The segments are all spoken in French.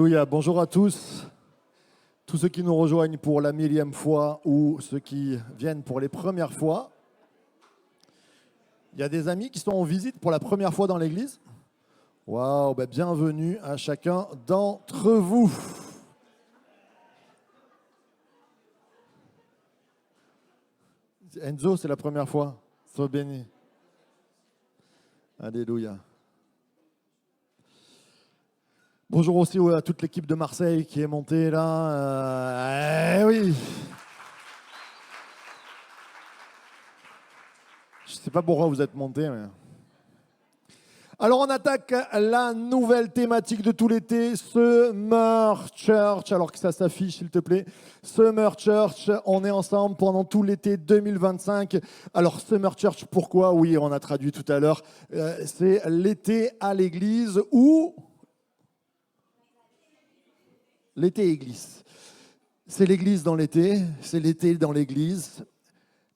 Alléluia. Bonjour à tous ceux qui nous rejoignent pour la 1000e fois ou ceux qui viennent pour les premières fois. Il y a des amis qui sont en visite pour la première fois dans l'église. Waouh, bienvenue à chacun d'entre vous. Enzo, c'est la première fois. Sois béni. Alléluia. Bonjour aussi à toute l'équipe de Marseille qui est montée là. Oui. Je ne sais pas pourquoi vous êtes montés. Mais... Alors on attaque la nouvelle thématique de tout l'été, Summer Church. Alors que ça s'affiche s'il te plaît. Summer Church, on est ensemble pendant tout l'été 2025. Alors Summer Church, pourquoi? Oui, on a traduit tout à l'heure. C'est l'été à l'église ou... L'été église. C'est l'église dans l'été, c'est l'été dans l'église.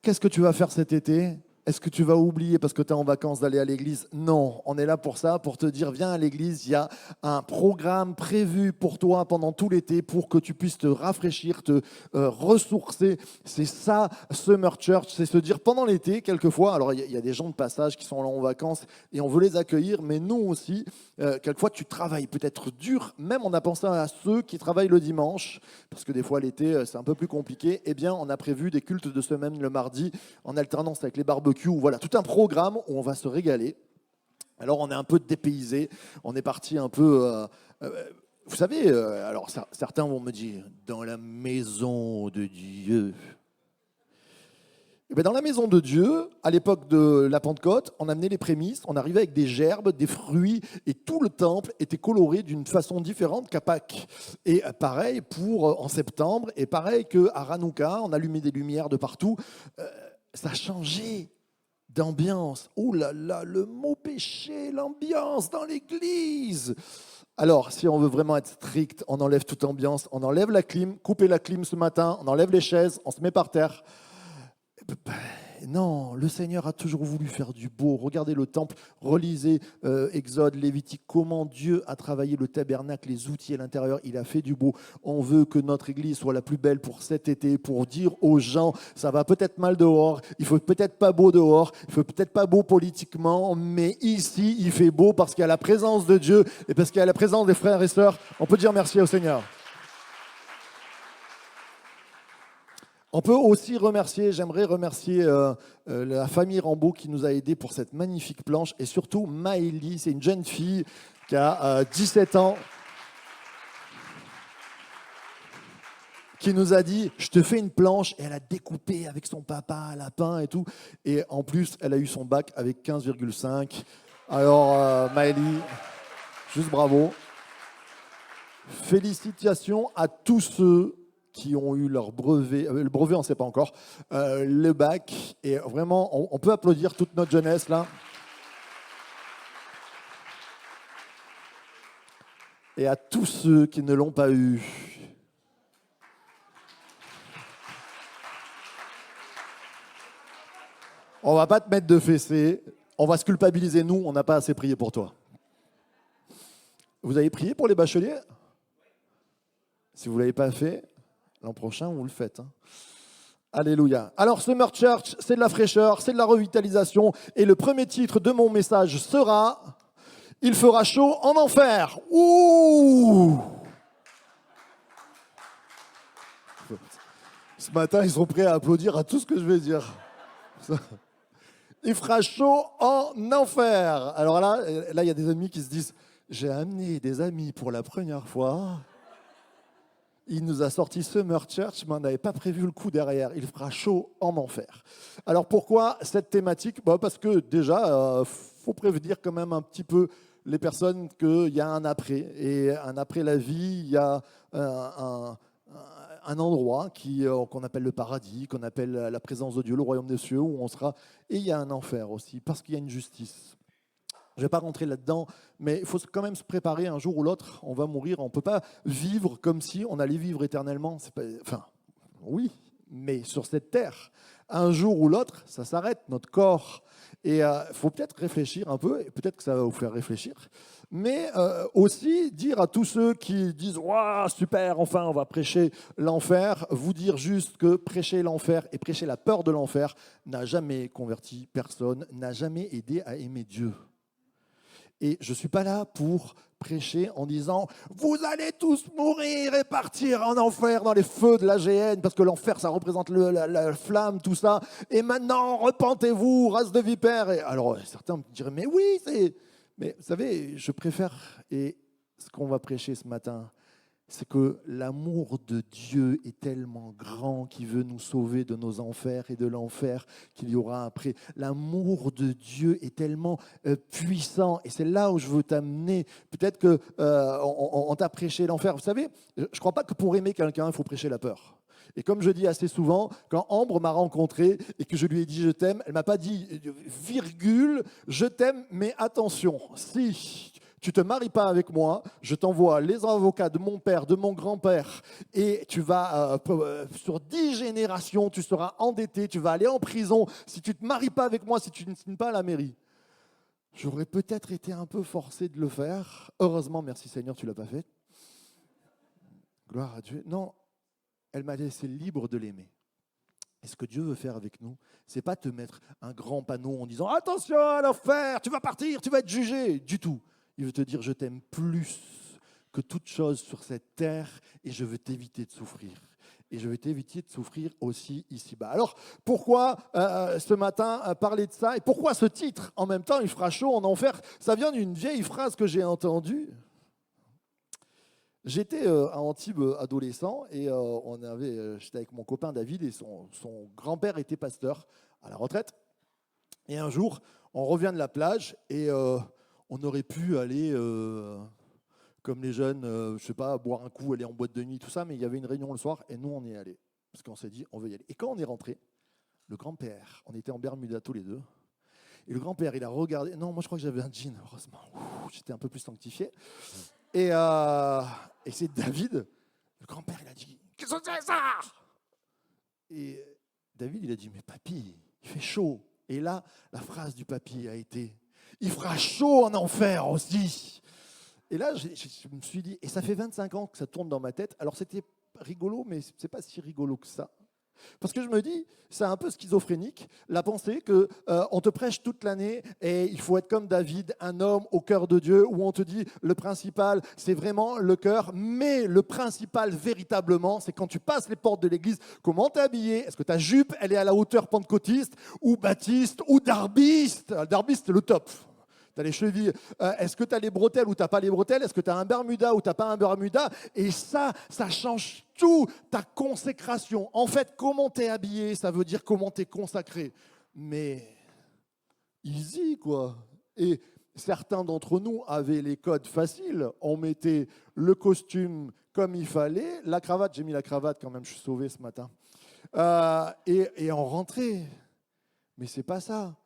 Qu'est-ce que tu vas faire cet été? Est-ce que tu vas oublier parce que tu es en vacances d'aller à l'église? Non, on est là pour ça, pour te dire viens à l'église. Il y a un programme prévu pour toi pendant tout l'été pour que tu puisses te rafraîchir, te ressourcer. C'est ça, Summer Church, c'est se dire pendant l'été, quelquefois, alors il y a des gens de passage qui sont là en vacances et on veut les accueillir, mais nous aussi, quelquefois tu travailles peut-être dur, même on a pensé à ceux qui travaillent le dimanche, parce que des fois l'été c'est un peu plus compliqué. Eh bien, on a prévu des cultes de semaine le mardi en alternance avec les barbecues. Voilà, tout un programme où on va se régaler. Alors, on est un peu dépaysé. On est parti un peu... vous savez, alors certains vont me dire, dans la maison de Dieu. Et bien, dans la maison de Dieu, à l'époque de la Pentecôte, on amenait les prémices, on arrivait avec des gerbes, des fruits, et tout le temple était coloré d'une façon différente qu'à Pâques. Et pareil pour en septembre, et pareil qu'à Hanouka, on allumait des lumières de partout. Ça a changé d'ambiance. Oh là là, le mot péché, l'ambiance dans l'église. Alors, si on veut vraiment être strict, on enlève toute ambiance, on enlève la clim, coupez la clim ce matin, on enlève les chaises, on se met par terre. Non, le Seigneur a toujours voulu faire du beau. Regardez le temple, relisez Exode, Lévitique, comment Dieu a travaillé le tabernacle, les outils à l'intérieur, il a fait du beau. On veut que notre église soit la plus belle pour cet été, pour dire aux gens, ça va peut-être mal dehors, il faut peut-être pas beau dehors, il faut peut-être pas beau politiquement, mais ici, il fait beau parce qu'il y a la présence de Dieu et parce qu'il y a la présence des frères et sœurs. On peut dire merci au Seigneur. On peut aussi remercier, j'aimerais remercier la famille Rambaud qui nous a aidés pour cette magnifique planche et surtout Maëlie, c'est une jeune fille qui a 17 ans qui nous a dit « je te fais une planche » et elle a découpé avec son papa un lapin et tout. Et en plus, elle a eu son bac avec 15,5. Alors Maëlie, juste bravo. Félicitations à tous ceux qui ont eu leur brevet, le brevet on ne sait pas encore, le bac, et vraiment on peut applaudir toute notre jeunesse là. Et à tous ceux qui ne l'ont pas eu. On ne va pas te mettre de fessée, on va se culpabiliser nous, on n'a pas assez prié pour toi. Vous avez prié pour les bacheliers? Si vous ne l'avez pas fait, l'an prochain, vous le faites. Alléluia. Alors, Summer Church, c'est de la fraîcheur, c'est de la revitalisation. Et le premier titre de mon message sera « Il fera chaud en enfer ». Ouh! Ce matin, ils sont prêts à applaudir à tout ce que je vais dire. Il fera chaud en enfer. Alors là, il y a des amis qui se disent « J'ai amené des amis pour la première fois ». Il nous a sorti Summer Church, mais on n'avait pas prévu le coup derrière. Il fera chaud en enfer. Alors pourquoi cette thématique? Parce que déjà, faut prévenir quand même un petit peu les personnes qu'il y a un après. Et un après la vie, il y a un endroit qu'on appelle le paradis, qu'on appelle la présence de Dieu, le royaume des cieux, où on sera. Et il y a un enfer aussi, parce qu'il y a une justice. Je ne vais pas rentrer là-dedans, mais il faut quand même se préparer un jour ou l'autre. On va mourir, on ne peut pas vivre comme si on allait vivre éternellement. C'est pas, enfin, oui, mais sur cette terre, un jour ou l'autre, ça s'arrête, notre corps. Et il faut peut-être réfléchir un peu, et peut-être que ça va vous faire réfléchir. mais aussi dire à tous ceux qui disent « Waouh, super, enfin, on va prêcher l'enfer », vous dire juste que prêcher l'enfer et prêcher la peur de l'enfer n'a jamais converti personne, n'a jamais aidé à aimer Dieu. Et je ne suis pas là pour prêcher en disant « Vous allez tous mourir et partir en enfer dans les feux de la géhenne, parce que l'enfer, ça représente la flamme, tout ça. Et maintenant, repentez-vous, race de vipères. » Et alors, certains me diraient « Mais oui, c'est... » Mais vous savez, je préfère, et ce qu'on va prêcher ce matin, c'est que l'amour de Dieu est tellement grand qu'il veut nous sauver de nos enfers et de l'enfer qu'il y aura après. L'amour de Dieu est tellement puissant, et c'est là où je veux t'amener. Peut-être qu'on t'a prêché l'enfer. Vous savez, je ne crois pas que pour aimer quelqu'un, il faut prêcher la peur. Et comme je dis assez souvent, quand Ambre m'a rencontré et que je lui ai dit « je t'aime », elle ne m'a pas dit « virgule, je t'aime, mais attention, si tu ne te maries pas avec moi, je t'envoie les avocats de mon père, de mon grand-père, et tu vas, sur 10 générations, tu seras endetté, tu vas aller en prison si tu ne te maries pas avec moi, si tu ne signes pas à la mairie. » J'aurais peut-être été un peu forcé de le faire. Heureusement, merci Seigneur, tu ne l'as pas fait. Gloire à Dieu. Non, elle m'a laissé libre de l'aimer. Et ce que Dieu veut faire avec nous, c'est pas te mettre un grand panneau en disant « Attention à l'enfer, tu vas partir, tu vas être jugé » du tout. Il veut te dire « Je t'aime plus que toute chose sur cette terre et je veux t'éviter de souffrir. » Et je vais t'éviter de souffrir aussi ici-bas. Alors, pourquoi ce matin parler de ça? Et pourquoi ce titre? En même temps, il fera chaud en enfer. Ça vient d'une vieille phrase que j'ai entendue. J'étais à Antibes adolescent et j'étais avec mon copain David et son grand-père était pasteur à la retraite. Et un jour, on revient de la plage et on aurait pu aller, comme les jeunes, je sais pas, boire un coup, aller en boîte de nuit, tout ça, mais il y avait une réunion le soir et nous, on y est allés. Parce qu'on s'est dit, on veut y aller. Et quand on est rentré, le grand-père, on était en Bermuda tous les deux, et le grand-père, il a regardé, non, moi je crois que j'avais un jean, heureusement, j'étais un peu plus sanctifié. Et c'est David, le grand-père, il a dit « Qu'est-ce que c'est ça ?» Et David, il a dit « Mais papy, il fait chaud. » Et là, la phrase du papy a été « Il fera chaud en enfer aussi. » Et là, je me suis dit, et ça fait 25 ans que ça tourne dans ma tête, alors c'était rigolo, mais c'est pas si rigolo que ça. Parce que je me dis, c'est un peu schizophrénique, la pensée qu'on te prêche toute l'année et il faut être comme David, un homme au cœur de Dieu, où on te dit, le principal, c'est vraiment le cœur, mais le principal, véritablement, c'est quand tu passes les portes de l'église, comment t'es habillé? Est-ce que ta jupe, elle est à la hauteur pentecôtiste, ou baptiste, ou darbiste? Darbiste, c'est le top. Tu as les chevilles. Est-ce que tu as les bretelles ou tu n'as pas les bretelles? Est-ce que tu as un bermuda ou tu n'as pas un bermuda? Et ça change tout, ta consécration. En fait, comment tu es habillé, ça veut dire comment tu es consacré. Mais easy, quoi. Et certains d'entre nous avaient les codes faciles. On mettait le costume comme il fallait. La cravate, j'ai mis la cravate quand même, je suis sauvé ce matin. Et on rentrait. Mais c'est pas ça.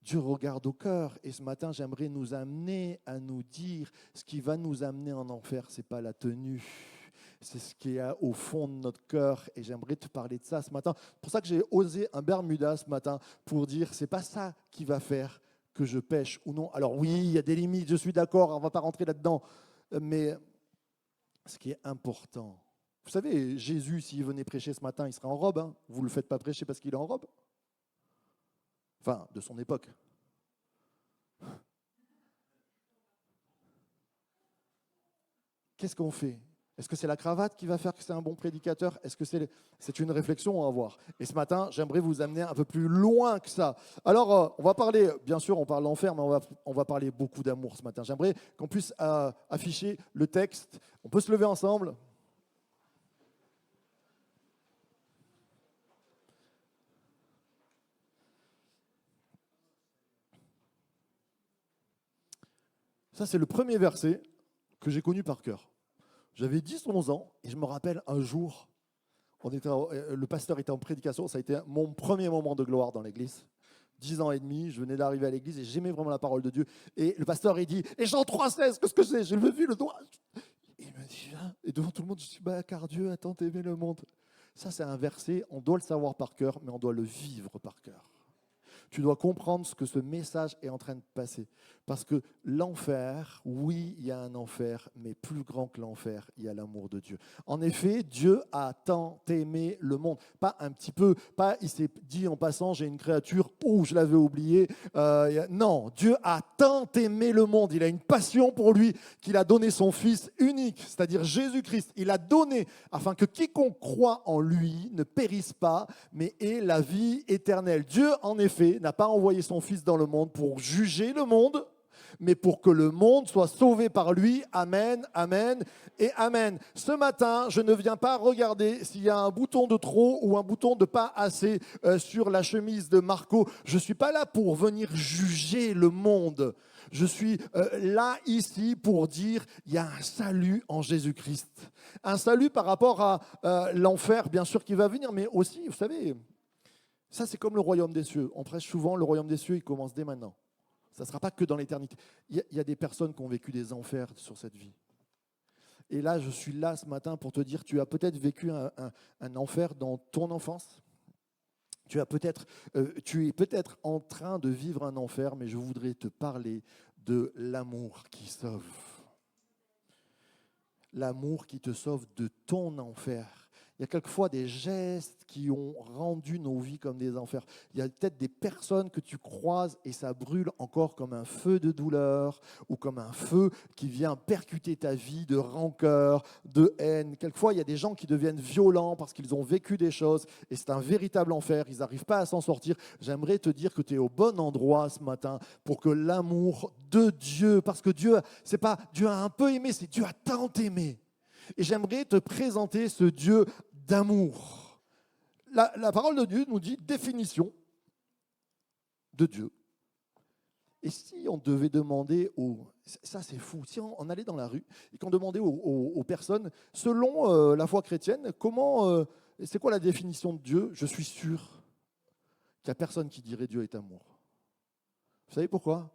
Dieu regarde au cœur. Et ce matin, j'aimerais nous amener à nous dire ce qui va nous amener en enfer, ce n'est pas la tenue. C'est ce qui est au fond de notre cœur. Et j'aimerais te parler de ça ce matin. C'est pour ça que j'ai osé un bermuda ce matin pour dire ce n'est pas ça qui va faire que je pêche ou non. Alors oui, il y a des limites, je suis d'accord, on ne va pas rentrer là-dedans. Mais ce qui est important, vous savez, Jésus, s'il venait prêcher ce matin, il serait en robe. Hein. Vous ne le faites pas prêcher parce qu'il est en robe. Enfin, de son époque. Qu'est-ce qu'on fait? Est-ce que c'est la cravate qui va faire que c'est un bon prédicateur? Est-ce que c'est une réflexion à avoir? Et ce matin, j'aimerais vous amener un peu plus loin que ça. Alors, on va parler, bien sûr, on parle d'enfer, mais on va parler beaucoup d'amour ce matin. J'aimerais qu'on puisse afficher le texte. On peut se lever ensemble. Ça, c'est le premier verset que j'ai connu par cœur. J'avais 10-11 ans et je me rappelle un jour, le pasteur était en prédication, ça a été mon premier moment de gloire dans l'église. 10 ans et demi, je venais d'arriver à l'église et j'aimais vraiment la parole de Dieu. Et le pasteur, il dit, et Jean 3,16, qu'est-ce que c'est? J'ai levé le doigt. Et il me dit, et devant tout le monde, je dis, car Dieu a tant aimé le monde. Ça, c'est un verset, on doit le savoir par cœur, mais on doit le vivre par cœur. Tu dois comprendre ce que ce message est en train de passer. Parce que l'enfer, oui, il y a un enfer, mais plus grand que l'enfer, il y a l'amour de Dieu. En effet, Dieu a tant aimé le monde. Pas un petit peu, pas il s'est dit en passant, j'ai une créature, je l'avais oublié. Non, Dieu a tant aimé le monde. Il a une passion pour lui qu'il a donné son Fils unique, c'est-à-dire Jésus-Christ. Il a donné afin que quiconque croit en lui ne périsse pas, mais ait la vie éternelle. Dieu, en effet, n'a pas envoyé son Fils dans le monde pour juger le monde, mais pour que le monde soit sauvé par lui. Amen, amen et amen. Ce matin, je ne viens pas regarder s'il y a un bouton de trop ou un bouton de pas assez sur la chemise de Marco. Je ne suis pas là pour venir juger le monde. Je suis là, ici, pour dire il y a un salut en Jésus-Christ. Un salut par rapport à l'enfer, bien sûr, qui va venir, mais aussi, vous savez, ça c'est comme le royaume des cieux. On prêche souvent, le royaume des cieux, il commence dès maintenant. Ça ne sera pas que dans l'éternité. Il y a des personnes qui ont vécu des enfers sur cette vie. Et là, je suis là ce matin pour te dire, tu as peut-être vécu un enfer dans ton enfance. Tu es peut-être en train de vivre un enfer, mais je voudrais te parler de l'amour qui sauve. L'amour qui te sauve de ton enfer. Il y a quelquefois des gestes qui ont rendu nos vies comme des enfers. Il y a peut-être des personnes que tu croises et ça brûle encore comme un feu de douleur ou comme un feu qui vient percuter ta vie de rancœur, de haine. Quelquefois, il y a des gens qui deviennent violents parce qu'ils ont vécu des choses et c'est un véritable enfer. Ils n'arrivent pas à s'en sortir. J'aimerais te dire que tu es au bon endroit ce matin pour que l'amour de Dieu, parce que Dieu, c'est pas Dieu a un peu aimé, c'est Dieu a tant aimé. Et j'aimerais te présenter ce Dieu d'amour. La parole de Dieu nous dit définition de Dieu. Et si on devait demander ça c'est fou, si on allait dans la rue et qu'on demandait aux personnes, selon la foi chrétienne, c'est quoi la définition de Dieu? Je suis sûr qu'il n'y a personne qui dirait Dieu est amour. Vous savez pourquoi?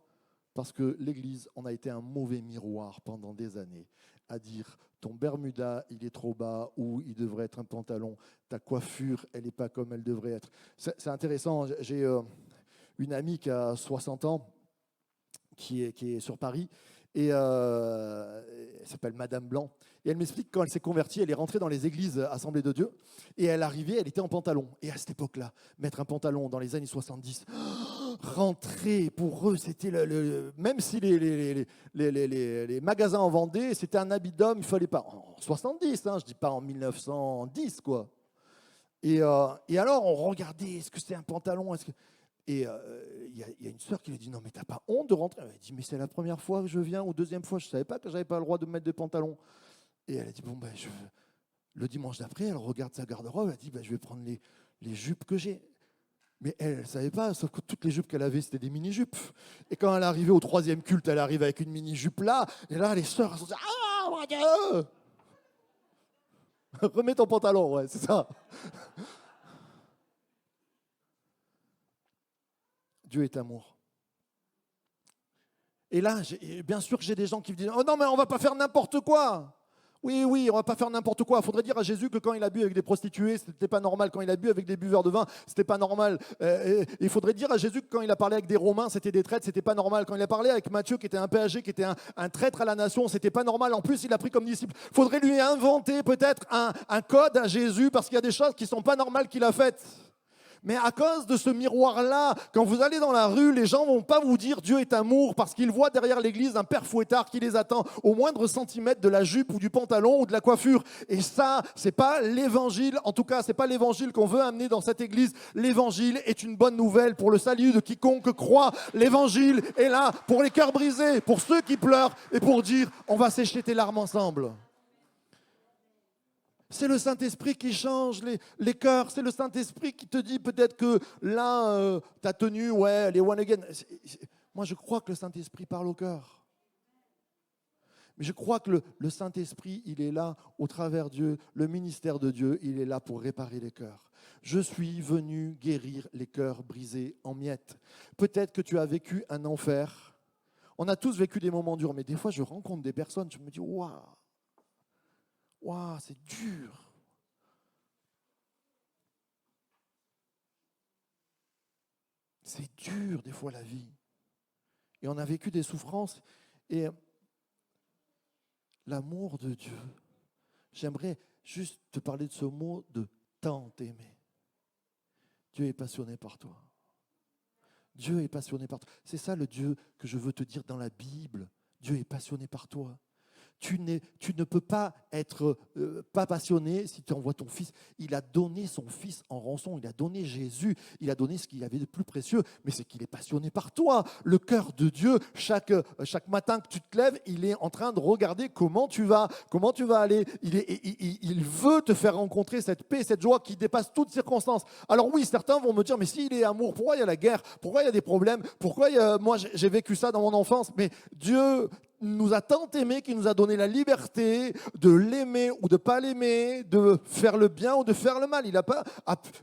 Parce que l'Église, on a été un mauvais miroir pendant des années à dire ton Bermuda, il est trop bas ou il devrait être un pantalon, ta coiffure, elle n'est pas comme elle devrait être. C'est intéressant, j'ai une amie qui a 60 ans qui est sur Paris et elle s'appelle Madame Blanc. Et elle m'explique quand elle s'est convertie, elle est rentrée dans les églises Assemblée de Dieu et elle arrivait, elle était en pantalon. Et à cette époque-là, mettre un pantalon dans les années 70, rentrer pour eux, c'était même si les magasins en vendaient, c'était un habit d'homme, il ne fallait pas. En 70, je ne dis pas en 1910, quoi. Et alors, on regardait, est-ce que c'est un pantalon? Et il y a une sœur qui lui dit, non, mais t'as pas honte de rentrer? Elle dit, mais c'est la première fois que je viens, ou deuxième fois, je ne savais pas que j'avais pas le droit de mettre des pantalons. Et elle a dit, bon, le dimanche d'après, elle regarde sa garde-robe, elle dit, je vais prendre les jupes que j'ai. Mais elle ne savait pas, sauf que toutes les jupes qu'elle avait, c'était des mini-jupes. Et quand elle est arrivée au troisième culte, elle arrive avec une mini-jupe là, et là, les sœurs, elles sont dit, ah, mon Dieu! Remets ton pantalon, ouais, c'est ça. Dieu est amour. Et là, bien sûr que j'ai des gens qui me disent, oh non, mais on ne va pas faire n'importe quoi. Oui, on ne va pas faire n'importe quoi. Il faudrait dire à Jésus que quand il a bu avec des prostituées, ce n'était pas normal. Quand il a bu avec des buveurs de vin, ce n'était pas normal. Il faudrait dire à Jésus que quand il a parlé avec des Romains, c'était des traîtres, ce n'était pas normal. Quand il a parlé avec Matthieu, qui était un péager, qui était un traître à la nation, ce n'était pas normal. En plus, il a pris comme disciple. Il faudrait lui inventer peut-être un code à Jésus, parce qu'il y a des choses qui ne sont pas normales qu'il a faites. Mais à cause de ce miroir-là, quand vous allez dans la rue, les gens ne vont pas vous dire Dieu est amour parce qu'ils voient derrière l'église un père fouettard qui les attend au moindre centimètre de la jupe ou du pantalon ou de la coiffure. Et ça, ce n'est pas l'évangile. En tout cas, ce n'est pas l'évangile qu'on veut amener dans cette église. L'évangile est une bonne nouvelle pour le salut de quiconque croit. L'évangile est là pour les cœurs brisés, pour ceux qui pleurent et pour dire on va sécher tes larmes ensemble. C'est le Saint-Esprit qui change les cœurs. C'est le Saint-Esprit qui te dit peut-être que là, ta tenue, ouais, les one again. Moi, je crois que le Saint-Esprit parle au cœur. Mais je crois que le Saint-Esprit, il est là au travers Dieu. Le ministère de Dieu, il est là pour réparer les cœurs. Je suis venu guérir les cœurs brisés en miettes. Peut-être que tu as vécu un enfer. On a tous vécu des moments durs, mais des fois, je rencontre des personnes, je me dis, waouh. Waouh, c'est dur. C'est dur des fois la vie. Et on a vécu des souffrances. Et l'amour de Dieu, j'aimerais juste te parler de ce mot de tant aimer. Dieu est passionné par toi. Dieu est passionné par toi. C'est ça le Dieu que je veux te dire dans la Bible. Dieu est passionné par toi. Tu ne peux pas être pas passionné si tu envoies ton fils. Il a donné son fils en rançon, il a donné Jésus, il a donné ce qu'il avait de plus précieux, mais c'est qu'il est passionné par toi. Le cœur de Dieu, chaque matin que tu te lèves, il est en train de regarder comment tu vas aller. Il veut te faire rencontrer cette paix, cette joie qui dépasse toute circonstance. Alors oui, certains vont me dire, mais s'il est amour, pourquoi il y a la guerre? Pourquoi il y a des problèmes? Moi j'ai vécu ça dans mon enfance? Mais Dieu nous a tant aimé qu'il nous a donné la liberté de l'aimer ou de ne pas l'aimer, de faire le bien ou de faire le mal. Il n'a pas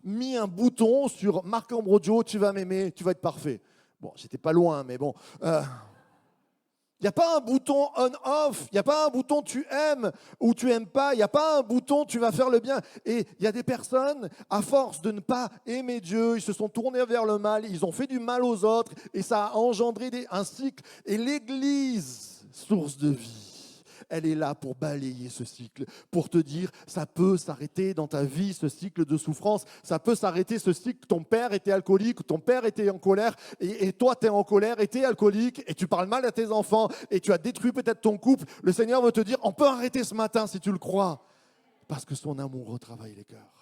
mis un bouton sur Marc Ambrogio, tu vas m'aimer, tu vas être parfait. Bon, j'étais pas loin, mais bon. Il n'y a pas un bouton on-off, il n'y a pas un bouton tu aimes ou tu n'aimes pas, il n'y a pas un bouton tu vas faire le bien. Et il y a des personnes, à force de ne pas aimer Dieu, ils se sont tournés vers le mal, ils ont fait du mal aux autres et ça a engendré un cycle. Et l'Église, source de vie, elle est là pour balayer ce cycle, pour te dire, ça peut s'arrêter dans ta vie, ce cycle de souffrance, ça peut s'arrêter ce cycle, ton père était alcoolique, ton père était en colère, et toi tu es en colère, et tu es alcoolique, et tu parles mal à tes enfants, et tu as détruit peut-être ton couple. Le Seigneur veut te dire, on peut arrêter ce matin si tu le crois, parce que son amour retravaille les cœurs.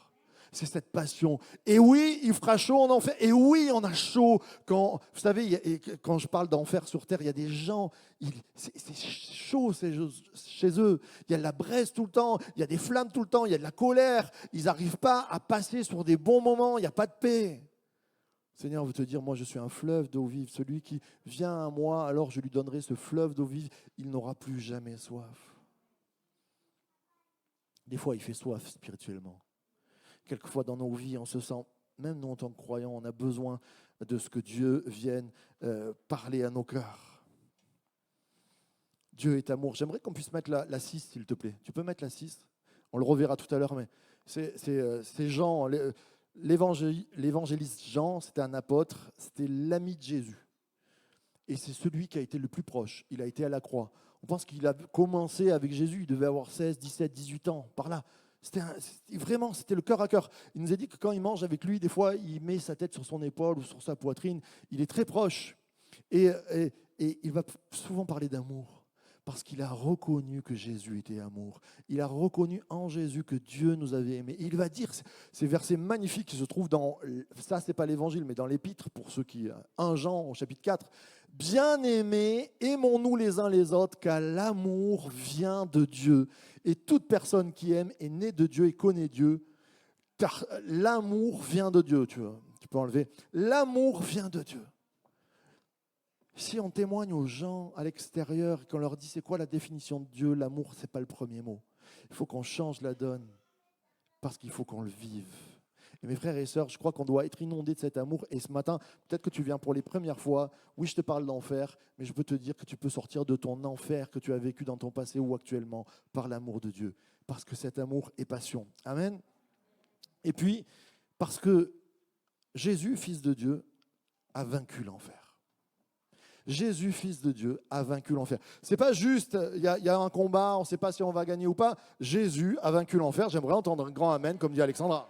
C'est cette passion. Et oui, il fera chaud en enfer. Et oui, on a chaud. Vous savez, quand je parle d'enfer sur terre, il y a des gens, c'est chaud chez eux. Il y a de la braise tout le temps, il y a des flammes tout le temps, il y a de la colère. Ils n'arrivent pas à passer sur des bons moments, il n'y a pas de paix. Le Seigneur veut te dire, moi je suis un fleuve d'eau vive. Celui qui vient à moi, alors je lui donnerai ce fleuve d'eau vive. Il n'aura plus jamais soif. Des fois, il fait soif spirituellement. Quelquefois dans nos vies, on se sent, même nous en tant que croyants, on a besoin de ce que Dieu vienne parler à nos cœurs. Dieu est amour. J'aimerais qu'on puisse mettre la 6, s'il te plaît. Tu peux mettre la 6? On le reverra tout à l'heure, mais c'est Jean, l'évangéliste Jean, c'était un apôtre, c'était l'ami de Jésus. Et c'est celui qui a été le plus proche. Il a été à la croix. On pense qu'il a commencé avec Jésus, il devait avoir 16, 17, 18 ans, par là. C'était le cœur à cœur. Il nous a dit que quand il mange avec lui, des fois, il met sa tête sur son épaule ou sur sa poitrine. Il est très proche. Et il va souvent parler d'amour, parce qu'il a reconnu que Jésus était amour. Il a reconnu en Jésus que Dieu nous avait aimés. Et il va dire, ces versets magnifiques qui se trouvent dans, ça c'est pas l'évangile, mais dans l'épître, pour ceux qui, 1 Jean au chapitre 4, « Bien-aimés, aimons-nous les uns les autres, car l'amour vient de Dieu. Et toute personne qui aime est née de Dieu et connaît Dieu, car l'amour vient de Dieu. » Tu peux enlever. L'amour vient de Dieu. Si on témoigne aux gens à l'extérieur et qu'on leur dit c'est quoi la définition de Dieu, l'amour, ce n'est pas le premier mot. Il faut qu'on change la donne parce qu'il faut qu'on le vive. Et mes frères et sœurs, je crois qu'on doit être inondés de cet amour. Et ce matin, peut-être que tu viens pour les premières fois. Oui, je te parle d'enfer, mais je peux te dire que tu peux sortir de ton enfer que tu as vécu dans ton passé ou actuellement par l'amour de Dieu. Parce que cet amour est passion. Amen. Et puis, parce que Jésus, fils de Dieu, a vaincu l'enfer. Jésus, fils de Dieu, a vaincu l'enfer. Ce n'est pas juste, il y a un combat, on ne sait pas si on va gagner ou pas. Jésus a vaincu l'enfer. J'aimerais entendre un grand amen, comme dit Alexandra.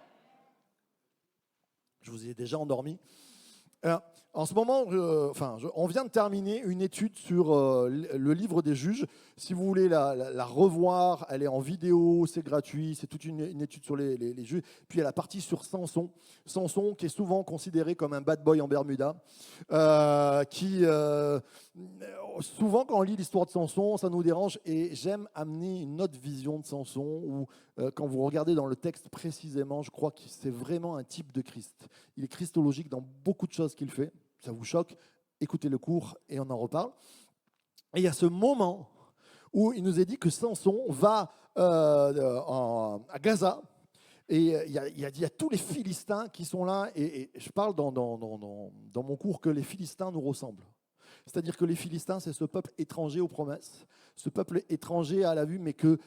Je vous ai déjà endormi. En ce moment, on vient de terminer une étude sur le livre des juges. Si vous voulez la revoir, elle est en vidéo, c'est gratuit, c'est toute une étude sur les juges. Puis il y a la partie sur Samson. Samson qui est souvent considéré comme un bad boy en Bermuda, souvent quand on lit l'histoire de Samson, ça nous dérange. Et j'aime amener une autre vision de Samson où quand vous regardez dans le texte précisément, je crois que c'est vraiment un type de Christ. Il est christologique dans beaucoup de choses qu'il fait. Ça vous choque? Écoutez le cours et on en reparle. Et il y a ce moment où il nous est dit que Samson va à Gaza. Et il y a tous les Philistins qui sont là. Et je parle dans mon cours que les Philistins nous ressemblent. C'est-à-dire que les Philistins, c'est ce peuple étranger aux promesses. ce peuple étranger à la vue, mais que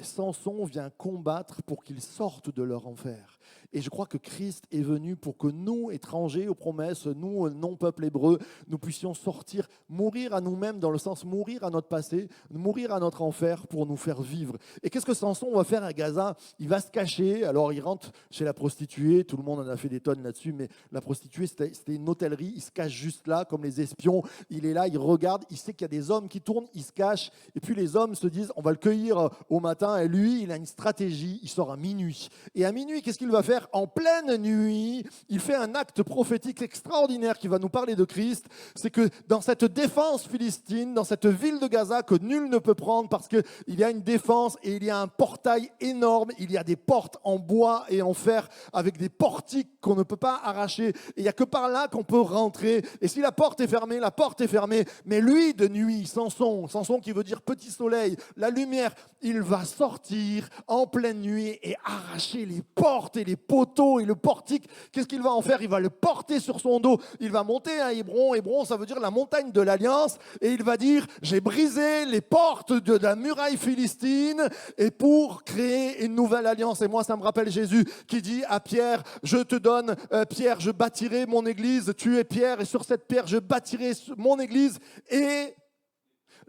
Samson vient combattre pour qu'ils sortent de leur enfer. Et je crois que Christ est venu pour que nous, étrangers aux promesses, nous, non-peuple hébreu, nous puissions sortir, mourir à nous-mêmes, dans le sens mourir à notre passé, mourir à notre enfer pour nous faire vivre. Et qu'est-ce que Samson va faire à Gaza? Il va se cacher, alors il rentre chez la prostituée, tout le monde en a fait des tonnes là-dessus, mais la prostituée, c'était une hôtellerie, il se cache juste là, comme les espions, il est là, il regarde, il sait qu'il y a des hommes qui tournent, il se cache, et puis les hommes se disent, on va le cueillir au matin, et lui, il a une stratégie, il sort à minuit. Et à minuit, qu'est-ce qu'il va faire? En pleine nuit, il fait un acte prophétique extraordinaire qui va nous parler de Christ. C'est que dans cette défense philistine, dans cette ville de Gaza que nul ne peut prendre parce qu'il y a une défense et il y a un portail énorme, il y a des portes en bois et en fer avec des portiques qu'on ne peut pas arracher. Et il n'y a que par là qu'on peut rentrer. Et si la porte est fermée, la porte est fermée. Mais lui, de nuit, Samson qui veut dire petit soleil, la lumière, il va sortir en pleine nuit et arracher les portes et les poteaux et le portique. Qu'est-ce qu'il va en faire? Il va le porter sur son dos. Il va monter à Hébron. Hébron, ça veut dire la montagne de l'Alliance. Et il va dire, j'ai brisé les portes de la muraille philistine et pour créer une nouvelle alliance. Et moi, ça me rappelle Jésus qui dit à Pierre, je te donne, Pierre, je bâtirai mon église. Tu es Pierre et sur cette pierre, je bâtirai mon église et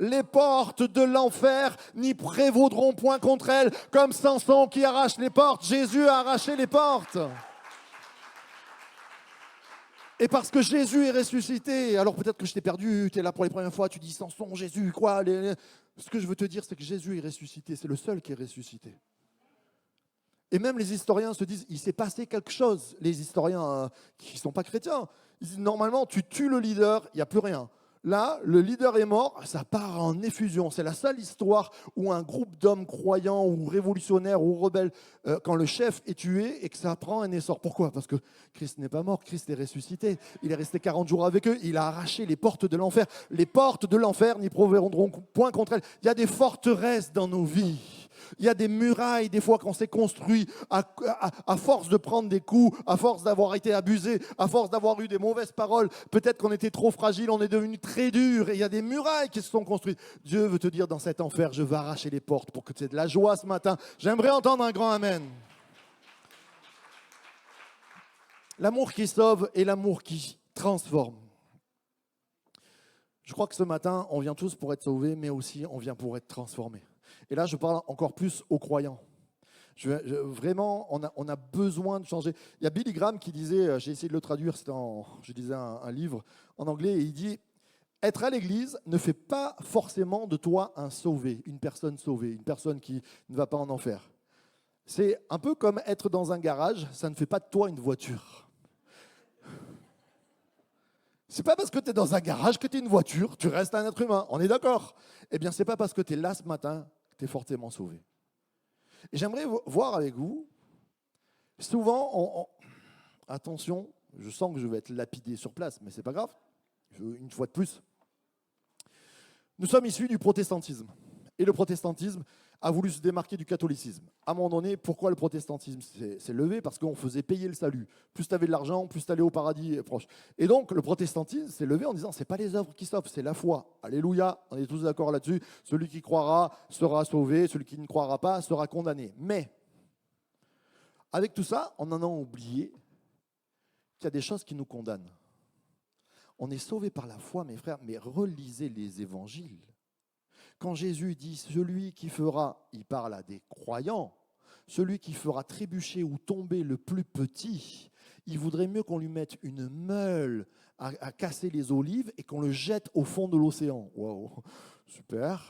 les portes de l'enfer n'y prévaudront point contre elle. Comme Samson qui arrache les portes, Jésus a arraché les portes. Et parce que Jésus est ressuscité, alors peut-être que je t'ai perdu, tu es là pour les premières fois, tu dis Samson, Jésus, quoi? Ce que je veux te dire, c'est que Jésus est ressuscité, c'est le seul qui est ressuscité. Et même les historiens se disent, il s'est passé quelque chose. Les historiens qui ne sont pas chrétiens, ils disent, normalement, tu tues le leader, il n'y a plus rien. Là, le leader est mort, ça part en effusion. C'est la seule histoire où un groupe d'hommes croyants ou révolutionnaires ou rebelles, quand le chef est tué et que ça prend un essor. Pourquoi? Parce que Christ n'est pas mort, Christ est ressuscité. Il est resté 40 jours avec eux, il a arraché les portes de l'enfer. Les portes de l'enfer n'y prévaudront point contre elles. Il y a des forteresses dans nos vies. Il y a des murailles, des fois, qu'on s'est construit à force de prendre des coups, à force d'avoir été abusé, à force d'avoir eu des mauvaises paroles. Peut-être qu'on était trop fragile, on est devenu très dur. Et il y a des murailles qui se sont construites. Dieu veut te dire, dans cet enfer, je vais arracher les portes pour que tu aies de la joie ce matin. J'aimerais entendre un grand amen. L'amour qui sauve et l'amour qui transforme. Je crois que ce matin, on vient tous pour être sauvés, mais aussi on vient pour être transformés. Et là, je parle encore plus aux croyants. Vraiment, on a besoin de changer. Il y a Billy Graham qui disait, j'ai essayé de le traduire, je lisais un livre en anglais, et il dit, être à l'église ne fait pas forcément de toi un sauvé, une personne qui ne va pas en enfer. C'est un peu comme être dans un garage, ça ne fait pas de toi une voiture. C'est pas parce que tu es dans un garage que tu es une voiture, tu restes un être humain, on est d'accord? Eh bien, c'est pas parce que tu es là ce matin que tu es fortement sauvé. Et j'aimerais voir avec vous, souvent, attention, je sens que je vais être lapidé sur place, mais c'est pas grave, une fois de plus. Nous sommes issus du protestantisme. Et le protestantisme a voulu se démarquer du catholicisme. À un moment donné, pourquoi le protestantisme s'est levé? Parce qu'on faisait payer le salut. Plus tu avais de l'argent, plus tu allais au paradis proche. Et donc, le protestantisme s'est levé en disant, ce n'est pas les œuvres qui sauvent, c'est la foi. Alléluia, on est tous d'accord là-dessus. Celui qui croira sera sauvé, celui qui ne croira pas sera condamné. Mais, avec tout ça, on en a oublié qu'il y a des choses qui nous condamnent. On est sauvé par la foi, mes frères, mais relisez les évangiles. Quand Jésus dit « celui qui fera », il parle à des croyants, « celui qui fera trébucher ou tomber le plus petit », il voudrait mieux qu'on lui mette une meule à casser les olives et qu'on le jette au fond de l'océan. Waouh, super,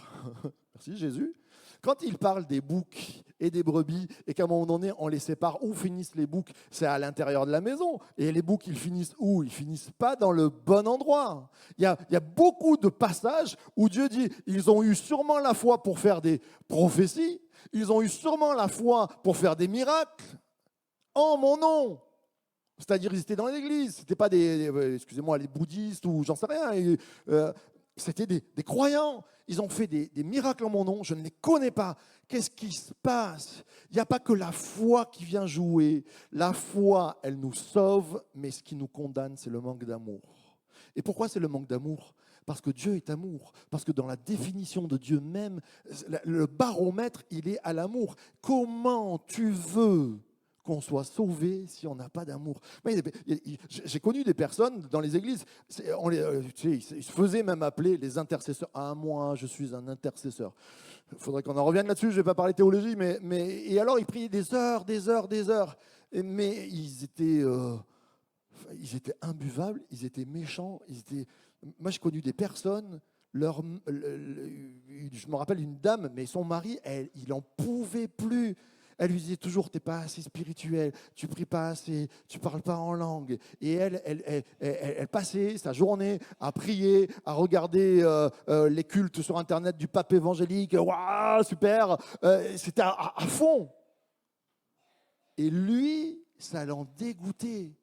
merci Jésus. Quand il parle des boucs et des brebis et qu'à un moment donné, on les sépare, où finissent les boucs? C'est à l'intérieur de la maison. Et les boucs, ils finissent où? Ils finissent pas dans le bon endroit. Il y a beaucoup de passages où Dieu dit, ils ont eu sûrement la foi pour faire des prophéties, ils ont eu sûrement la foi pour faire des miracles en mon nom. C'est-à-dire, ils étaient dans l'église, c'était pas excusez-moi, les bouddhistes ou j'en sais rien. C'était des croyants. Ils ont fait des miracles en mon nom. Je ne les connais pas. Qu'est-ce qui se passe? Il n'y a pas que la foi qui vient jouer. La foi, elle nous sauve, mais ce qui nous condamne, c'est le manque d'amour. Et pourquoi c'est le manque d'amour? Parce que Dieu est amour. Parce que dans la définition de Dieu même, le baromètre, il est à l'amour. Comment tu veux qu'on soit sauvé si on n'a pas d'amour? J'ai connu des personnes dans les églises, tu sais, ils se faisaient même appeler les intercesseurs. Ah, moi, je suis un intercesseur. Il faudrait qu'on en revienne là-dessus, je ne vais pas parler théologie, et alors ils priaient des heures, des heures, des heures. Mais ils étaient imbuvables, ils étaient méchants. Moi, j'ai connu des personnes, je me rappelle une dame, mais son mari, il n'en pouvait plus. Elle lui disait toujours, t'es pas assez spirituel, tu pries pas assez, tu parles pas en langue. Et elle passait sa journée à prier, à regarder les cultes sur Internet du pape évangélique. Waouh, super. C'était à fond. Et lui, ça l'en dégoûtait.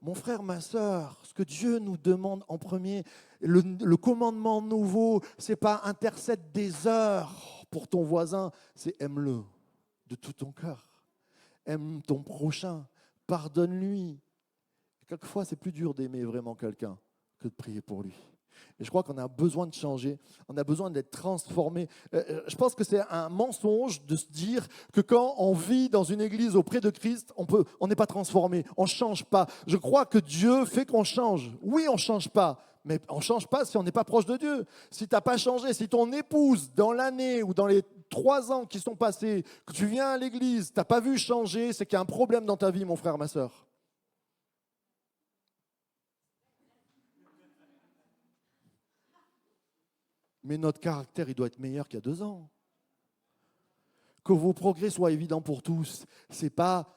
Mon frère, ma sœur, ce que Dieu nous demande en premier, le commandement nouveau, c'est pas intercède des heures pour ton voisin, c'est aime-le de tout ton cœur. Aime ton prochain, pardonne-lui. Quelquefois, c'est plus dur d'aimer vraiment quelqu'un que de prier pour lui. Et je crois qu'on a besoin de changer, on a besoin d'être transformé. Je pense que c'est un mensonge de se dire que quand on vit dans une église auprès de Christ, on n'est pas transformé, on ne change pas. Je crois que Dieu fait qu'on change. Oui, on ne change pas, mais on ne change pas si on n'est pas proche de Dieu. Si tu n'as pas changé, si ton épouse, dans l'année ou dans les 3 ans qui sont passés, que tu viens à l'église, tu n'as pas vu changer, c'est qu'il y a un problème dans ta vie, mon frère, ma sœur. Mais notre caractère, il doit être meilleur qu'il y a 2 ans. Que vos progrès soient évidents pour tous. C'est pas...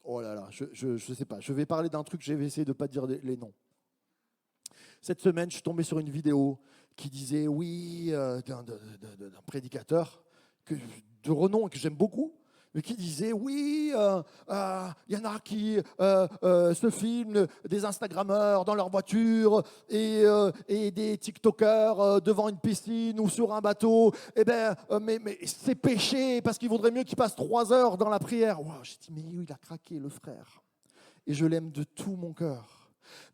oh là là, je ne sais pas. Je vais parler d'un truc, je vais essayer de ne pas dire les noms. Cette semaine, je suis tombé sur une vidéo qui disait, oui, d'un prédicateur de renom que j'aime beaucoup, mais qui disait, oui, il y en a qui se filment, des Instagrammeurs dans leur voiture et des TikTokers devant une piscine ou sur un bateau. Eh bien, mais c'est péché parce qu'il vaudrait mieux qu'ils passent 3 heures dans la prière. Wow, j'ai dit, mais il a craqué, le frère. Et je l'aime de tout mon cœur.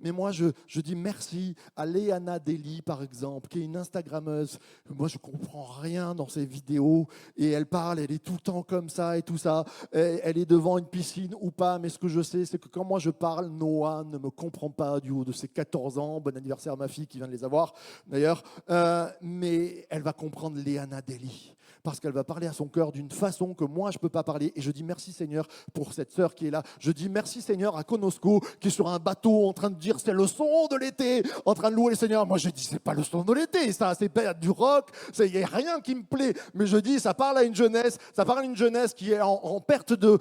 Mais moi, je dis merci à Léana Deli, par exemple, qui est une Instagrammeuse. Moi, je ne comprends rien dans ses vidéos. Et elle parle, elle est tout le temps comme ça et tout ça. Et elle est devant une piscine ou pas. Mais ce que je sais, c'est que quand moi je parle, Noah ne me comprend pas du haut de ses 14 ans. Bon anniversaire à ma fille qui vient de les avoir, d'ailleurs. Mais elle va comprendre Léana Deli. Parce qu'elle va parler à son cœur d'une façon que moi, je ne peux pas parler. Et je dis merci Seigneur pour cette sœur qui est là. Je dis merci Seigneur à Konosko qui est sur un bateau en train de dire c'est le son de l'été, en train de louer le Seigneur. Moi, je dis c'est pas le son de l'été, ça, c'est pas du rock, il n'y a rien qui me plaît. Mais je dis ça parle à une jeunesse, ça parle à une jeunesse qui est en perte de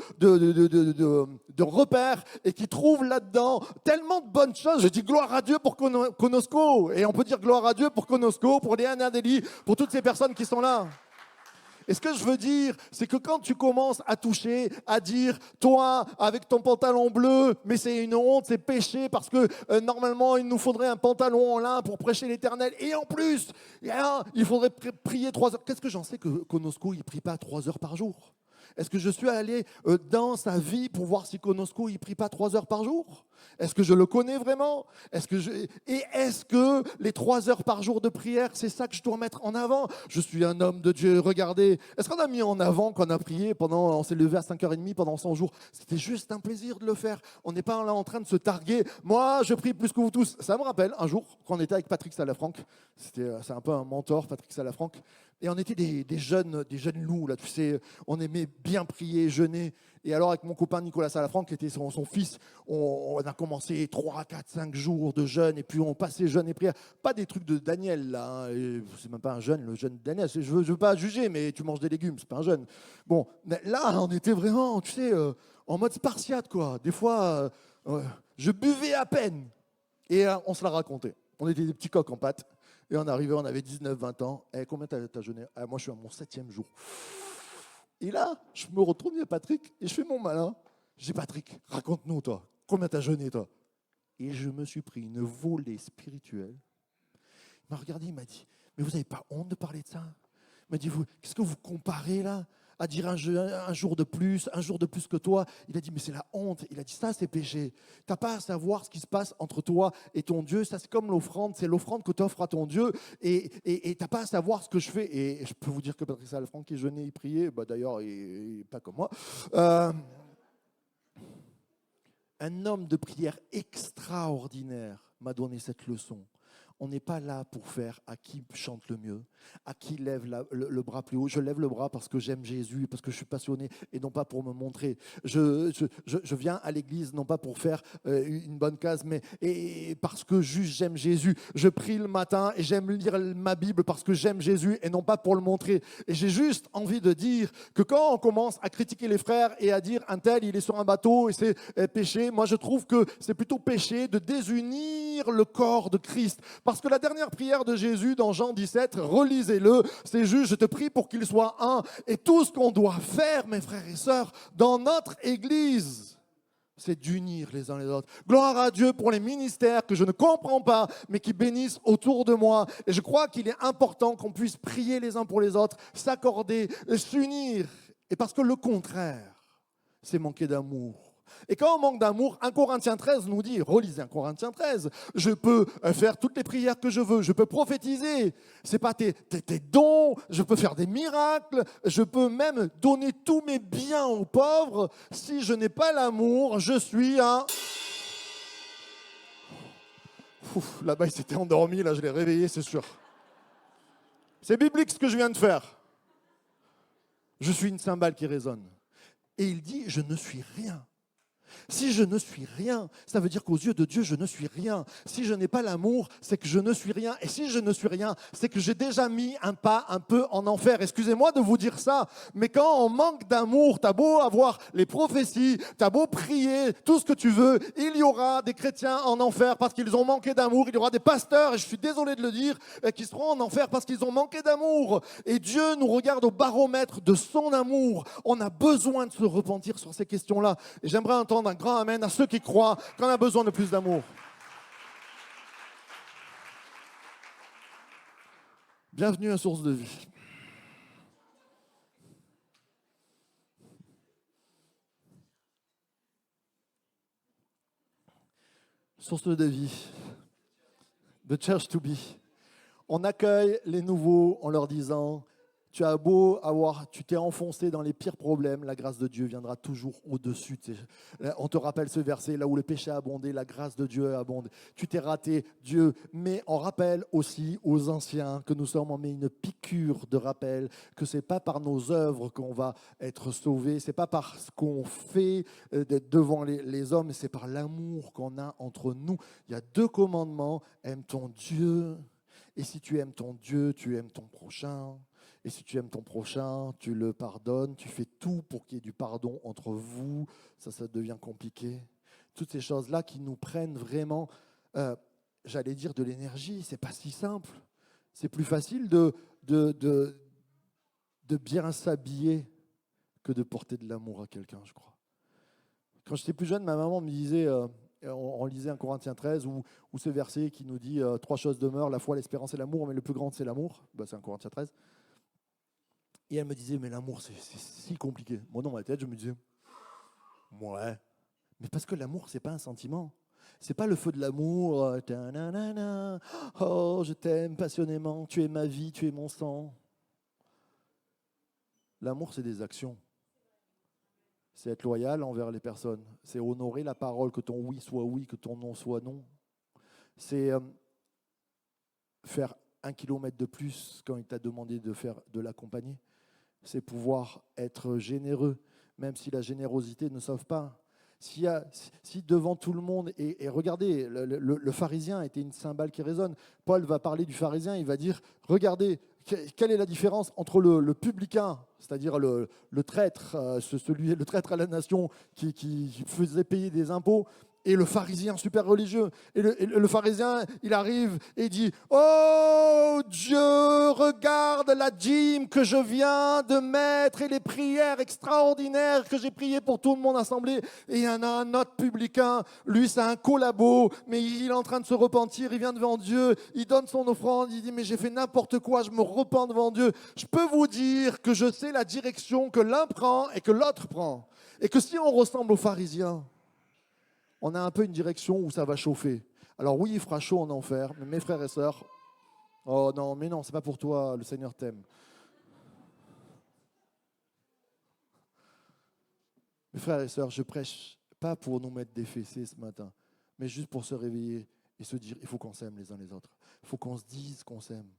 repères et qui trouve là-dedans tellement de bonnes choses. Je dis gloire à Dieu pour Konosko. Et on peut dire gloire à Dieu pour Konosko, pour Léana Deli, pour toutes ces personnes qui sont là. Et ce que je veux dire, c'est que quand tu commences à toucher, à dire, toi, avec ton pantalon bleu, mais c'est une honte, c'est péché, parce que normalement, il nous faudrait un pantalon en lin pour prêcher l'Éternel. Et en plus, il faudrait prier 3 heures. Qu'est-ce que j'en sais que Konosko, il ne prie pas 3 heures par jour? Est-ce que je suis allé dans sa vie pour voir si Konosko, il ne prie pas 3 heures par jour? Est-ce que je le connais vraiment? Est-ce que les 3 heures par jour de prière, c'est ça que je dois mettre en avant? Je suis un homme de Dieu, regardez. Est-ce qu'on a mis en avant qu'on a prié on s'est levé à 5h30 pendant 100 jours? C'était juste un plaisir de le faire. On n'est pas là en train de se targuer. Moi, je prie plus que vous tous. Ça me rappelle un jour quand on était avec Patrick Salafranc. C'est un peu un mentor, Patrick Salafranc. Et on était des jeunes loups, là, tu sais, on aimait bien prier, jeûner. Et alors, avec mon copain Nicolas Salafranc, qui était son fils, on a commencé 3, 4, 5 jours de jeûne, et puis on passait jeûne et prière. Pas des trucs de Daniel, là, hein. C'est même pas un jeûne, le jeûne de Daniel. Je veux pas juger, mais tu manges des légumes, c'est pas un jeûne. Bon, là, on était vraiment, tu sais, en mode spartiate, quoi. Des fois, je buvais à peine. Et on se l'a raconté. On était des petits coqs en pâte. Et on arrivait, on avait 19, 20 ans. Et combien t'as jeûné? Moi, je suis à mon 7e jour. Et là, je me retourne, il y a Patrick, et je fais mon malin. Je dis, Patrick, raconte-nous, toi. Combien t'as jeûné, toi? Et je me suis pris une volée spirituelle. Il m'a regardé, il m'a dit, mais vous n'avez pas honte de parler de ça? Il m'a dit, qu'est-ce que vous comparez là? à dire un jour de plus que toi. Il a dit, mais c'est la honte. Il a dit, ça c'est péché. Tu n'as pas à savoir ce qui se passe entre toi et ton Dieu. Ça c'est comme l'offrande, c'est l'offrande que tu offres à ton Dieu. Et tu n'as pas à savoir ce que je fais. Et je peux vous dire que Patrice Alfranc qui jeûnait, il priait, d'ailleurs, il pas comme moi. Un homme de prière extraordinaire m'a donné cette leçon. On n'est pas là pour faire à qui chante le mieux, à qui lève le bras plus haut. Je lève le bras parce que j'aime Jésus, parce que je suis passionné et non pas pour me montrer. Je viens à l'église non pas pour faire une bonne case, mais parce que juste j'aime Jésus. Je prie le matin et j'aime lire ma Bible parce que j'aime Jésus et non pas pour le montrer. Et j'ai juste envie de dire que quand on commence à critiquer les frères et à dire un tel, il est sur un bateau et c'est péché, moi je trouve que c'est plutôt péché de désunir le corps de Christ. Parce que la dernière prière de Jésus dans Jean 17, relisez-le, c'est juste, je te prie pour qu'il soit un. Et tout ce qu'on doit faire, mes frères et sœurs, dans notre Église, c'est d'unir les uns les autres. Gloire à Dieu pour les ministères que je ne comprends pas, mais qui bénissent autour de moi. Et je crois qu'il est important qu'on puisse prier les uns pour les autres, s'accorder, s'unir. Et parce que le contraire, c'est manquer d'amour. Et quand on manque d'amour, 1 Corinthiens 13 nous dit, relisez 1 Corinthiens 13, je peux faire toutes les prières que je veux, je peux prophétiser, c'est pas tes dons, je peux faire des miracles, je peux même donner tous mes biens aux pauvres. Si je n'ai pas l'amour, je suis un... Ouf, là-bas, il s'était endormi, là je l'ai réveillé, c'est sûr. C'est biblique ce que je viens de faire. Je suis une cymbale qui résonne. Et il dit, je ne suis rien. Si je ne suis rien, ça veut dire qu'aux yeux de Dieu, je ne suis rien. Si je n'ai pas l'amour, c'est que je ne suis rien. Et si je ne suis rien, c'est que j'ai déjà mis un pas un peu en enfer. Excusez-moi de vous dire ça, mais quand on manque d'amour, t'as beau avoir les prophéties, t'as beau prier, tout ce que tu veux, il y aura des chrétiens en enfer parce qu'ils ont manqué d'amour. Il y aura des pasteurs, et je suis désolé de le dire, qui seront en enfer parce qu'ils ont manqué d'amour. Et Dieu nous regarde au baromètre de son amour. On a besoin de se repentir sur ces questions-là. Et j'aimerais entendre un grand amen à ceux qui croient qu'on a besoin de plus d'amour. Bienvenue à Source de Vie. Source de Vie, The Church to Be. On accueille les nouveaux en leur disant, tu as beau tu t'es enfoncé dans les pires problèmes, la grâce de Dieu viendra toujours au-dessus. On te rappelle ce verset, là où le péché a abondé, la grâce de Dieu abonde. Tu t'es raté, Dieu. Mais on rappelle aussi aux anciens que nous sommes, on met une piqûre de rappel, que ce n'est pas par nos œuvres qu'on va être sauvés, ce n'est pas par ce qu'on fait devant les hommes, mais c'est par l'amour qu'on a entre nous. Il y a 2 commandements, aime ton Dieu. Et si tu aimes ton Dieu, tu aimes ton prochain. Et si tu aimes ton prochain, tu le pardonnes, tu fais tout pour qu'il y ait du pardon entre vous. Ça devient compliqué. Toutes ces choses-là qui nous prennent vraiment, j'allais dire, de l'énergie. C'est pas si simple. C'est plus facile de bien s'habiller que de porter de l'amour à quelqu'un, je crois. Quand j'étais plus jeune, ma maman me disait... on lisait 1 Corinthiens 13 ou ce verset qui nous dit 3 choses demeurent, la foi, l'espérance et l'amour, mais le plus grand c'est l'amour. C'est 1 Corinthiens 13. Et elle me disait, mais l'amour c'est si compliqué. Moi dans ma tête je me disais, ouais, mais parce que l'amour c'est pas un sentiment. C'est pas le feu de l'amour, oh je t'aime passionnément, tu es ma vie, tu es mon sang. L'amour c'est des actions. C'est être loyal envers les personnes. C'est honorer la parole, que ton oui, que ton non soit non. C'est faire 1 kilomètre de plus quand il t'a demandé de l'accompagner. C'est pouvoir être généreux, même si la générosité ne sauve pas. Si devant tout le monde, et regardez, le pharisien était une cymbale qui résonne. Paul va parler du pharisien, il va dire, regardez, quelle est la différence entre le publicain, c'est-à-dire le traître, le traître à la nation qui faisait payer des impôts, Et le pharisien super religieux, et le pharisien, il arrive et dit, oh Dieu, regarde la dîme que je viens de mettre et les prières extraordinaires que j'ai priées pour tout le monde assemblé. Et il y en a un autre publicain, lui c'est un collabo, mais il est en train de se repentir, il vient devant Dieu, il donne son offrande, il dit, mais j'ai fait n'importe quoi, je me repens devant Dieu. Je peux vous dire que je sais la direction que l'un prend et que l'autre prend. Et que si on ressemble aux pharisiens, on a un peu une direction où ça va chauffer. Alors oui, il fera chaud en enfer, mais mes frères et sœurs, oh non, mais non, c'est pas pour toi, le Seigneur t'aime. Mes frères et sœurs, je prêche pas pour nous mettre des fessées ce matin, mais juste pour se réveiller et se dire, il faut qu'on s'aime les uns les autres. Il faut qu'on se dise qu'on s'aime.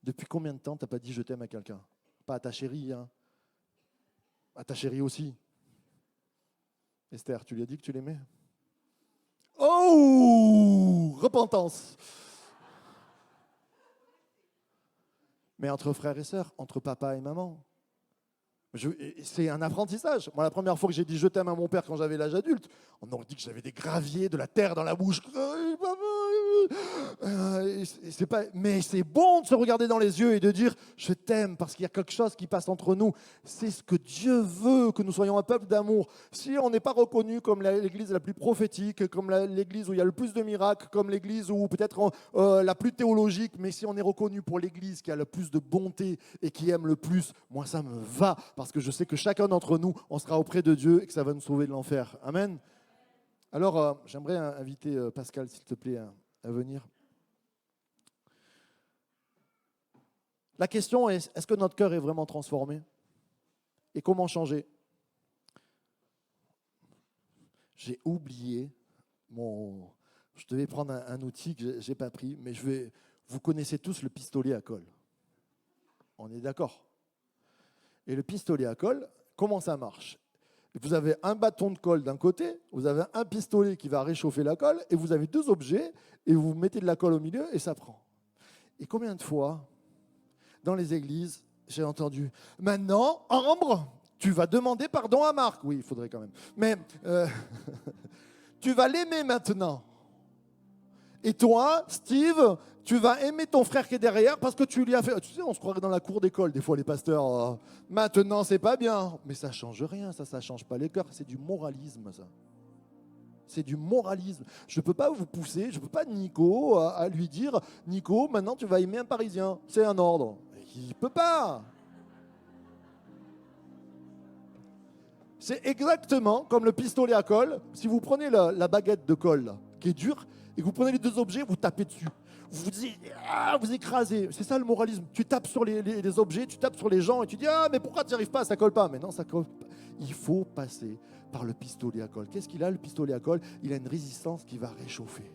Depuis combien de temps t'as pas dit je t'aime à quelqu'un? Pas à ta chérie, hein. À ta chérie aussi. Esther, tu lui as dit que tu l'aimais? Oh, repentance. Mais entre frères et sœurs, entre papa et maman, c'est un apprentissage. Moi, la première fois que j'ai dit je t'aime à mon père quand j'avais l'âge adulte, on aurait dit que j'avais des graviers, de la terre dans la bouche. Mais c'est bon de se regarder dans les yeux et de dire je t'aime parce qu'il y a quelque chose qui passe entre nous. C'est ce que Dieu veut, que nous soyons un peuple d'amour. Si on n'est pas reconnu comme l'église la plus prophétique, comme l'église où il y a le plus de miracles, comme l'église où peut-être la plus théologique, mais si on est reconnu pour l'église qui a le plus de bonté et qui aime le plus, moi ça me va. Parce que je sais que chacun d'entre nous, on sera auprès de Dieu et que ça va nous sauver de l'enfer. Amen. Alors, j'aimerais inviter Pascal, s'il te plaît, à venir. La question est, est-ce que notre cœur est vraiment transformé? Et comment changer? J'ai oublié Je devais prendre un outil que je n'ai pas pris, mais vous connaissez tous le pistolet à colle. On est d'accord? Et le pistolet à colle, comment ça marche? Vous avez un bâton de colle d'un côté, vous avez un pistolet qui va réchauffer la colle, et vous avez deux objets, et vous mettez de la colle au milieu, et ça prend. Et combien de fois, dans les églises, j'ai entendu « Maintenant, Ambre, tu vas demander pardon à Marc. » Oui, il faudrait quand même. Mais tu vas l'aimer maintenant. Et toi, Steve, tu vas aimer ton frère qui est derrière parce que tu lui as fait... Tu sais, on se croirait dans la cour d'école, des fois, les pasteurs. Maintenant, c'est pas bien. Mais ça change rien, ça change pas les cœurs. C'est du moralisme, ça. C'est du moralisme. Je ne peux pas vous pousser, je ne peux pas Nico à lui dire « Nico, maintenant, tu vas aimer un Parisien. C'est un ordre. » Il ne peut pas. C'est exactement comme le pistolet à colle. Si vous prenez la baguette de colle, là, qui est dure, et que vous prenez les deux objets, vous tapez dessus. Vous écrasez. C'est ça le moralisme. Tu tapes sur les objets, tu tapes sur les gens et tu dis « Ah, mais pourquoi tu n'y arrives pas? Ça colle pas. » Mais non, ça colle pas. Il faut passer par le pistolet à colle. Qu'est-ce qu'il a, le pistolet à colle? Il a une résistance qui va réchauffer.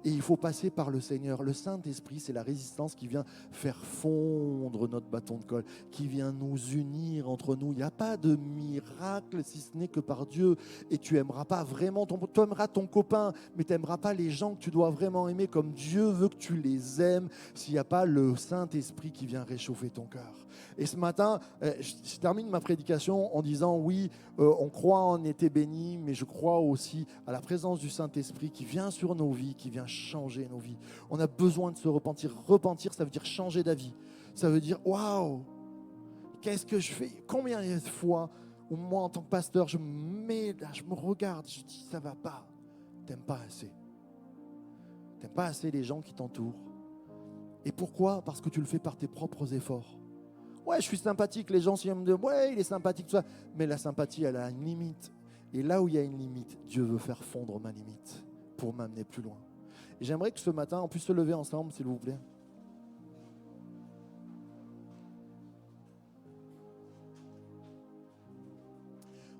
Et il faut passer par le Seigneur. Le Saint-Esprit, c'est la résistance qui vient faire fondre notre bâton de colle, qui vient nous unir entre nous. Il n'y a pas de miracle si ce n'est que par Dieu. Et tu n'aimeras pas vraiment, tu aimeras ton copain, mais tu n'aimeras pas les gens que tu dois vraiment aimer comme Dieu veut que tu les aimes s'il n'y a pas le Saint-Esprit qui vient réchauffer ton cœur. Et ce matin, je termine ma prédication en disant oui, on croit en été béni, mais je crois aussi à la présence du Saint-Esprit qui vient sur nos vies, qui vient changer nos vies. On a besoin de se repentir. Repentir, ça veut dire changer d'avis. Ça veut dire waouh, qu'est-ce que je fais? Combien de fois où moi, en tant que pasteur, je me mets là, je me regarde, je dis ça va pas. T'aimes pas assez. T'aimes pas assez les gens qui t'entourent. Et pourquoi? Parce que tu le fais par tes propres efforts. Ouais, je suis sympathique, les gens s'y aiment de ouais, il est sympathique, tout ça. Mais la sympathie, elle a une limite. Et là où il y a une limite, Dieu veut faire fondre ma limite pour m'amener plus loin. Et j'aimerais que ce matin, on puisse se lever ensemble, s'il vous plaît.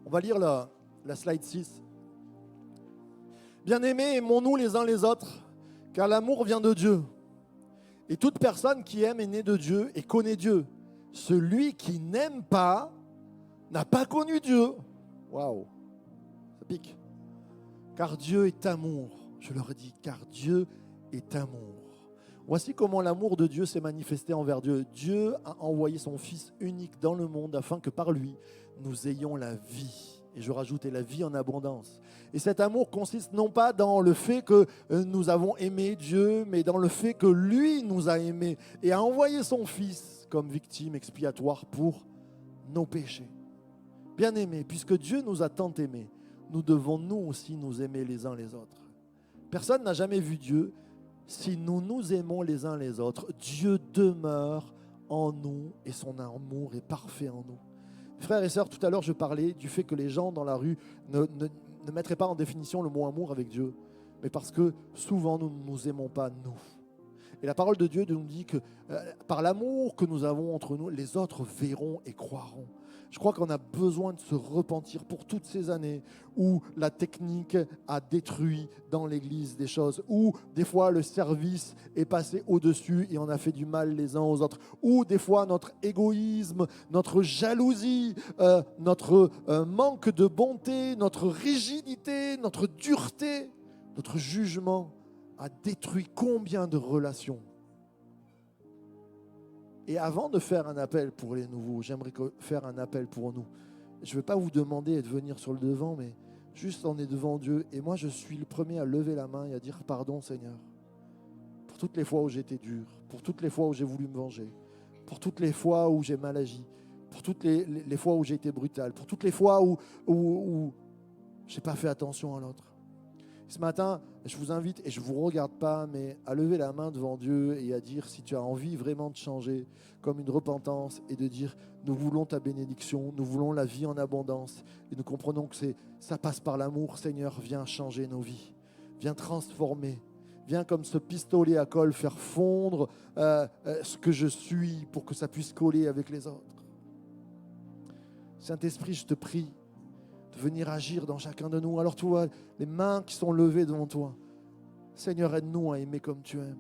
On va lire la slide 6. Bien-aimés, aimons-nous les uns les autres, car l'amour vient de Dieu. Et toute personne qui aime est née de Dieu et connaît Dieu. Celui qui n'aime pas n'a pas connu Dieu. Waouh, ça pique. Car Dieu est amour. Je leur ai dit, car Dieu est amour. Voici comment l'amour de Dieu s'est manifesté envers Dieu. Dieu a envoyé son Fils unique dans le monde afin que par lui, nous ayons la vie et je rajoutais la vie en abondance. Et cet amour consiste non pas dans le fait que nous avons aimé Dieu, mais dans le fait que lui nous a aimés et a envoyé son Fils comme victime expiatoire pour nos péchés. Bien-aimés, puisque Dieu nous a tant aimés, nous devons nous aussi nous aimer les uns les autres. Personne n'a jamais vu Dieu. Si nous nous aimons les uns les autres, Dieu demeure en nous et son amour est parfait en nous. Frères et sœurs, tout à l'heure, je parlais du fait que les gens dans la rue ne mettraient pas en définition le mot amour avec Dieu, mais parce que souvent, nous ne nous aimons pas, nous. Et la parole de Dieu nous dit que par l'amour que nous avons entre nous, les autres verront et croiront. Je crois qu'on a besoin de se repentir pour toutes ces années où la technique a détruit dans l'Église des choses, où des fois le service est passé au-dessus et on a fait du mal les uns aux autres, où des fois notre égoïsme, notre jalousie, notre manque de bonté, notre rigidité, notre dureté, notre jugement a détruit combien de relations. Et avant de faire un appel pour les nouveaux, j'aimerais faire un appel pour nous. Je ne vais pas vous demander de venir sur le devant, mais juste on est devant Dieu. Et moi, je suis le premier à lever la main et à dire pardon, Seigneur, pour toutes les fois où j'ai été dur, pour toutes les fois où j'ai voulu me venger, pour toutes les fois où j'ai mal agi, pour toutes les fois où j'ai été brutal, pour toutes les fois où je n'ai pas fait attention à l'autre. Ce matin, je vous invite, et je ne vous regarde pas, mais à lever la main devant Dieu et à dire si tu as envie vraiment de changer, comme une repentance, et de dire nous voulons ta bénédiction, nous voulons la vie en abondance, et nous comprenons que ça passe par l'amour. Seigneur, viens changer nos vies, viens transformer, viens comme ce pistolet à colle faire fondre ce que je suis pour que ça puisse coller avec les autres. Saint-Esprit, je te prie de venir agir dans chacun de nous. Alors tu vois, les mains qui sont levées devant toi. Seigneur, aide-nous à aimer comme tu aimes.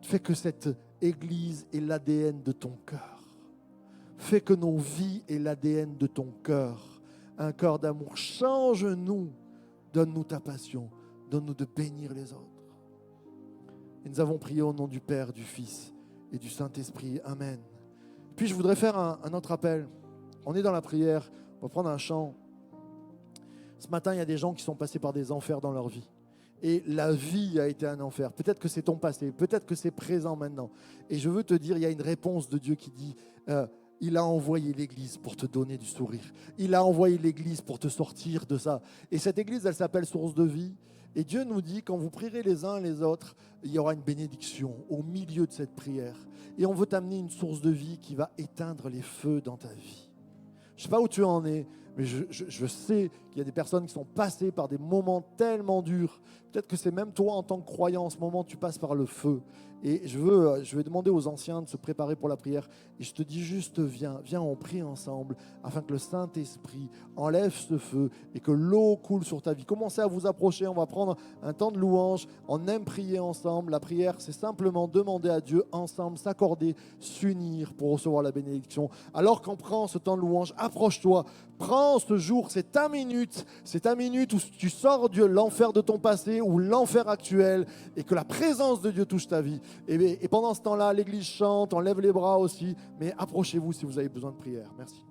Fais que cette Église ait l'ADN de ton cœur. Fais que nos vies aient l'ADN de ton cœur. Un cœur d'amour. Change-nous. Donne-nous ta passion. Donne-nous de bénir les autres. Et nous avons prié au nom du Père, du Fils et du Saint-Esprit. Amen. Puis je voudrais faire un autre appel. On est dans la prière. On va prendre un chant. Ce matin, il y a des gens qui sont passés par des enfers dans leur vie. Et la vie a été un enfer. Peut-être que c'est ton passé, peut-être que c'est présent maintenant. Et je veux te dire, il y a une réponse de Dieu qui dit, il a envoyé l'Église pour te donner du sourire. Il a envoyé l'Église pour te sortir de ça. Et cette Église, elle s'appelle Source de vie. Et Dieu nous dit, quand vous prierez les uns les autres, il y aura une bénédiction au milieu de cette prière. Et on veut t'amener une source de vie qui va éteindre les feux dans ta vie. Je ne sais pas où tu en es, mais je sais qu'il y a des personnes qui sont passées par des moments tellement durs. Peut-être que c'est même toi en tant que croyant, en ce moment, tu passes par le feu. Et je vais demander aux anciens de se préparer pour la prière. Et je te dis juste, viens, on prie ensemble, afin que le Saint-Esprit enlève ce feu et que l'eau coule sur ta vie. Commencez à vous approcher, on va prendre un temps de louange. On aime prier ensemble. La prière, c'est simplement demander à Dieu ensemble, s'accorder, s'unir pour recevoir la bénédiction. Alors qu'on prend ce temps de louange, approche-toi, prends ce jour, c'est ta minute où tu sors de l'enfer de ton passé ou l'enfer actuel et que la présence de Dieu touche ta vie. Et pendant ce temps-là, l'Église chante, on lève les bras aussi, mais approchez-vous si vous avez besoin de prière. Merci.